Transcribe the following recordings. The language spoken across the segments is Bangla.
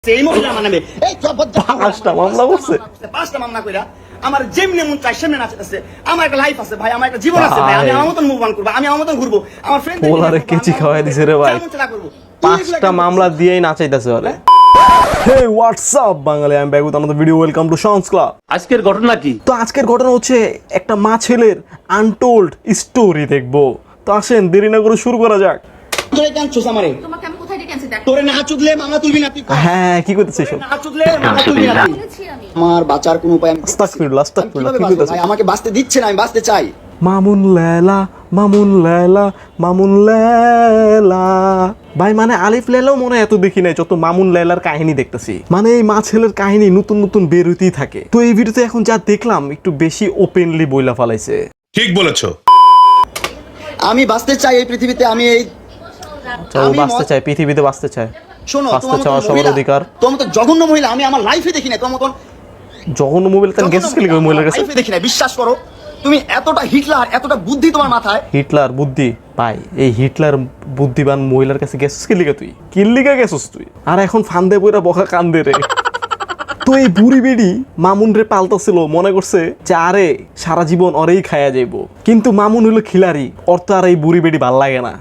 এই মহিলা মানে এই পাঁচটা মামলা করছে, পাঁচটা মামলা কইরা আমার যেমনি মন চাই সেমনি নাচতেছে। আমার একটা লাইফ আছে ভাই, আমার একটা জীবন আছে ভাই, আমি আমার মতন মুভ অন করব, আমি আমার মতন ঘুরবো, আমার ফ্রেন্ড ওলারে কেচি খাওয়াই দিছে রে ভাই। পাঁচটা মামলা দিয়েই নাচাইতাছে ওরে। হে হোয়াটসঅ্যাপ বাঙালি, আমি ব্যাগ উইথ আমাদের ভিডিও। ওয়েলকাম টু শান্স ক্লাব। আজকের ঘটনা কি? তো আজকের ঘটনা হচ্ছে একটা মা ছেলের আনটোল্ড স্টোরি দেখবো। তো আসেন দেরি না করে শুরু করা যাক। তোমাকে আমি কোথায় ডেকে আনছি দেখ। তোরে না চুদলে মামলা তুলবি না তুই। হ্যাঁ কি করতেছিস? না চুদলে মামলা তুলবি না তুই। বলেছি আমি। আমার বাঁচার কোনো উপায় আমি আস্তাগফিরুল্লাহ, আস্তাগফিরুল্লাহ, কি কিভাবে বাঁচবো করতেছিস? ভাই? আমাকে বাঁচতে দিচ্ছে না, আমি বাঁচতে চাই। মামুন লেলা, মামুন লেলা, মামুন লেলা। ভাই মানে আলিফ লেলাও মনে হয় এত দেখি নাই যত মামুন লেলার কাহিনী দেখতেছি। মানে এই মা ছেলের কাহিনী নতুন নতুন বের হইতেই থাকে। তো এই ভিডিওতে এখন যা দেখলাম একটু বেশি ওপেনলি বইলা ফেলাইছে। ঠিক বলেছো। আমি বাঁচতে চাই এই পৃথিবীতে, আমি এই ও বাঁচতে চায়, পৃথিবীতে বাঁচতে চায়। শোনো, বাঁচতে চাওয়া সবার অধিকার। তোমার মতো জঘন্য মহিলা আমি আমার লাইফে দেখি না। তোমার মতন জঘন্য মোবাইল তার গেছিস কি মহিলার কাছে? লাইফে দেখি না, বিশ্বাস করো। তুমি এতটা হিটলার, এতটা বুদ্ধি তোমার মাথায়। হিটলার বুদ্ধি? ভাই এই হিটলার বুদ্ধিমান মহিলার কাছে গেছিস কি লিগা? তুই কি লিগা গেছিস তুই? আর এখন ফান্দে বইরা বকা কান্দে রে। তো এই বুড়ি বেড়ি মামুন রে পাল্টাছিল, মনে করছে যে আরে সারা জীবন ওরেই খায়া যাইব। কিন্তু মামুন হলো খিলাড়ি, ওর তো আর এই বুড়ি বেড়ি ভাল লাগে না।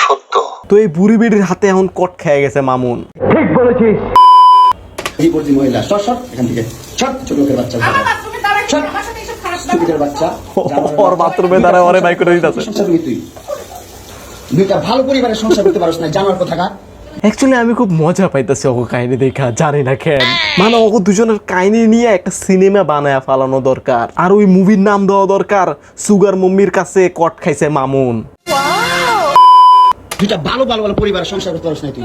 সত্য। তো এই বুড়ি বেড়ির হাতে এখন কট খেয়ে গেছে মামুন। ঠিক বলেছিস। এই বর্জি মহিলা সর সর এখান থেকে, সর ছোট লোকের বাচ্চা, আমার বাথরুমে দাঁড়াই চল। আমার সাথে এসব খারাপ স্টুপিডের বাচ্চা। ওর বাথরুমে দাঁড়ায় ওরে বাই করে দিতেছে। সংসার করবি তুই? দুইটা ভালো পরিবারের সংসার করতে পারছ না, জানার কথা কা। অ্যাকচুয়ালি আমি খুব মজা পাইতেছি ওকে কাহিনী দেখা, জানি না কেন। মানে ওকে দুজনের কাহিনী নিয়ে একটা সিনেমা বানায় ফালানো দরকার। আর ওই মুভির নাম দেওয়া দরকার সুগার মম্মির কাছে কট খাইছে মামুন। দুইটা ভালো ভালো ভালো পরিবারের সংসার করতে পারছ না তুই।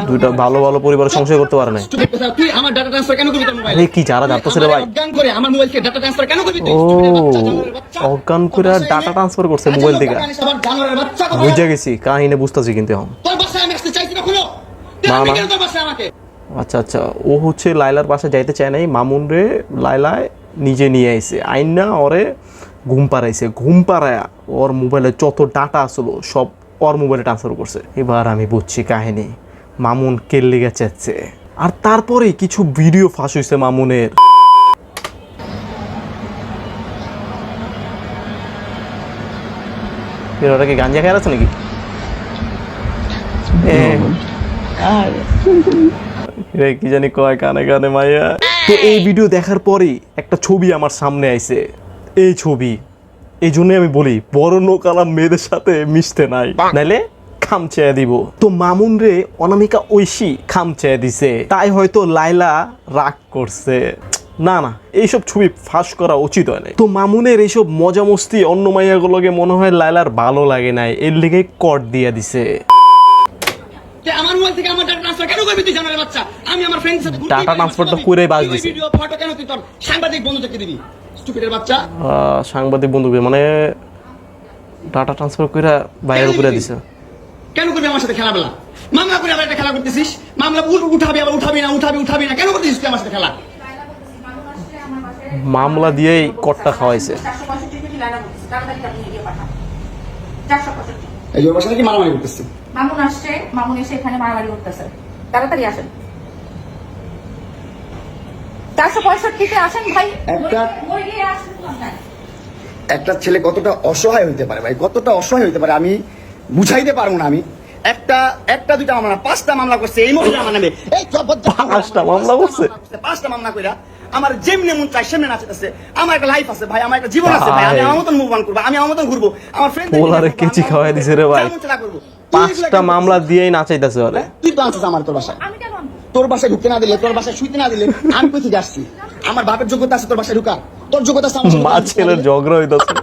দুইটা ভালো ভালো পরিবার সংসার করতে পারে না। স্টুপিড কথা, তুই আমার ডাটা ট্রান্সফার কেন করবি তোর মোবাইলে? আরে কি যারা যাচ্ছে রে ভাই? অজ্ঞান করে আমার মোবাইল থেকে ডাটা ট্রান্সফার কেন করবি তুই? ও স্টুপিডের বাচ্চা, জানোয়ারের বাচ্চা। অজ্ঞান করে ডাটা ট্রান্সফার করছে মোবাইল থেকে। আবার জানোয়ারের বাচ্চা কথা। বুঝে গেছি কাহিনী, বুঝতেছি কিন্তু এখন। তোর বাসায় আমি আসতে চাইছি কখনো? তুই না, আমি না। কেন তোর বাসায় আমাকে? আচ্ছা আচ্ছা, ও হচ্ছে লাইলার বাসায় যাইতে চায় নাই, মামুন রে লাইলায় নিজে নিয়ে আইছে। আইন না ওরে ঘুম পাড়াইছে, ঘুম পাড়ায়া ওর মোবাইলে যত ডাটা আসলো সব ওর মোবাইলে ট্রান্সফার করছে। এবার আমি বুঝছি কাহিনী, মামুন কেল্লি গেছে। আর তারপরে কিছু ভিডিও ফাঁস হয়েছে মামুনের। ওরা কি গাঞ্জা খেয়ে আছে নাকি? কি জানি কয় কানে কানে মাইয়া। তো এই ভিডিও দেখার পরেই একটা ছবি আমার সামনে আইছে। এই ছবি, এই জন্য আমি বলি বড় নোকালাম মেয়েদের সাথে মিশতে নাই, নাইলে খাম চেয়ে দিব। তো মামুন রে অনামিকা ঐশী খাম চেয়ে দিছে, তাই হয়তো লাইলা রাগ করছে। না না, এইসব ছবি ফাঁস করা উচিত হয় না। তো মামুনের এইসব মজা মস্তি অন্য মাইয়াগুলোকে মনে হয় লাইলার ভালো লাগে নাই, এর লিগে কট দিয়ে দিছে। তুই আমার মোবাইল থেকে আমার ডাটা ট্রান্সফার কেন করবি তুই, জানোয়ারের বাচ্চা? আমি আমার ফ্রেন্ডের সাথে ঘুরতে ডাটা যাই, ট্রান্সফারটা ছবি, কইরাই বাজ তুই ওই দিছে। ভিডিও ফটো কেন তুই তোর সাংবাদিক বন্ধুদেরকে দিবি? স্টুপিডের বাচ্চা। সাংবাদিক বন্ধুকে মানে ডাটা ট্রান্সফার করে বাইরে করে দিছে। কেন করবি আমার সাথে খেলাবেলা? মামলা করে আবার একটা খেলা করতেছিস। মামলা উঠাবি আবার উঠাবি না, কেন করতেছিস তুই আমার সাথে খেলা? মামলা দিয়েই কটটা খাওয়াইছে। 465 কোটি লাইনা বলছে তাড়াতাড়ি আপনি দিয়ে পাঠান 465। এই যে ওর বাসায় নাকি মারামারি করতেছিস? মামুন আসছে, মামুন এসে এখানে মারামারি করতেছে। তাড়াতাড়ি আসেন 465 তে আসেন ভাই। মরে আসেন না। একটা ছেলে কতটা অসহায় হইতে পারে ভাই, কতটা অসহায় হইতে পারে আমি বুঝাইতে পারবো না। আমি একটা দুইটা মামলা না, পাঁচটা মামলা করছে এই মহিলা মানে এই পাঁচটা মামলা করছে? পাঁচটা মামলা কইরা আমার যেমনি মন চাই সেমনি নাচতেছে। আমার একটা লাইফ আছে ভাই, আমার একটা জীবন আছে ভাই, আমি আমার মতন মুভ অন করবো, আমি আমার মতন ঘুরবো, আমার ফ্রেন্ড ওলারে কেচি খাওয়াই দিছে রে ভাই। পাঁচটা মামলা দিয়েই নাচাইতেছে ওরে। তুই তো আনছিস আমার তোর বাসায়, আমি কেন আনবো? তোর বাসায় ঢুকতে না দিলে, তোর বাসায় শুইতে না দিলে আমি কোথায় আসছি? আমার বাপের যোগ্যতা আছে তোর বাসায় ঢুকার? তোর যোগ্যতা আছে আমার সাথে মা ছেলের ঝগড়া হইতাছে।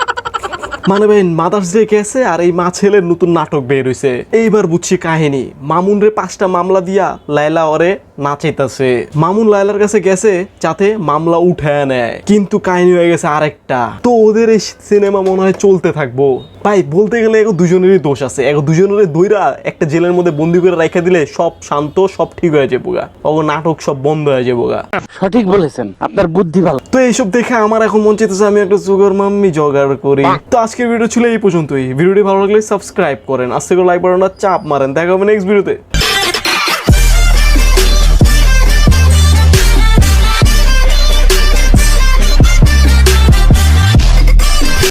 মানে ভাই মাদার্স ডে গেছে আর এই মা ছেলের নতুন নাটক বের হইছে। এইবার বুঝছি কাহিনী, মামুন রে পাঁচটা মামলা দিয়া লাইলা ওরে নাচাইতাছে। মামুন লাইলার কাছে গেছে যাতে মামলা উঠায় নেয়, কিন্তু কাহিনী হয়ে গেছে আরেকটা। তো ওদের এই সিনেমা মনে হয় চলতে থাকবো। ভাই বলতে গেলে এগো দুজনেরই দোষ আছে। এগো দুজনের দইরা একটা জেলের মধ্যে বন্দি করে রাখা দিলে সব শান্ত, সব ঠিক হয়ে যাবো গা। ওগো নাটক সব বন্ধ হয়ে যাবো গা। সঠিক বলেছেন, আপনার বুদ্ধি ভালো। তো এইসব দেখে আমার এখন মন চাইতেছে আমি একটা সুগার মাম্মি জোগাড় করি। তো আজকের ভিডিও ছিল এই পর্যন্তই। ভিডিওটি ভালো লাগলে সাবস্ক্রাইব করেন, আজকে লাইক বাটনটা চাপ মারেন। দেখা হবে নেক্সট ভিডিওতে।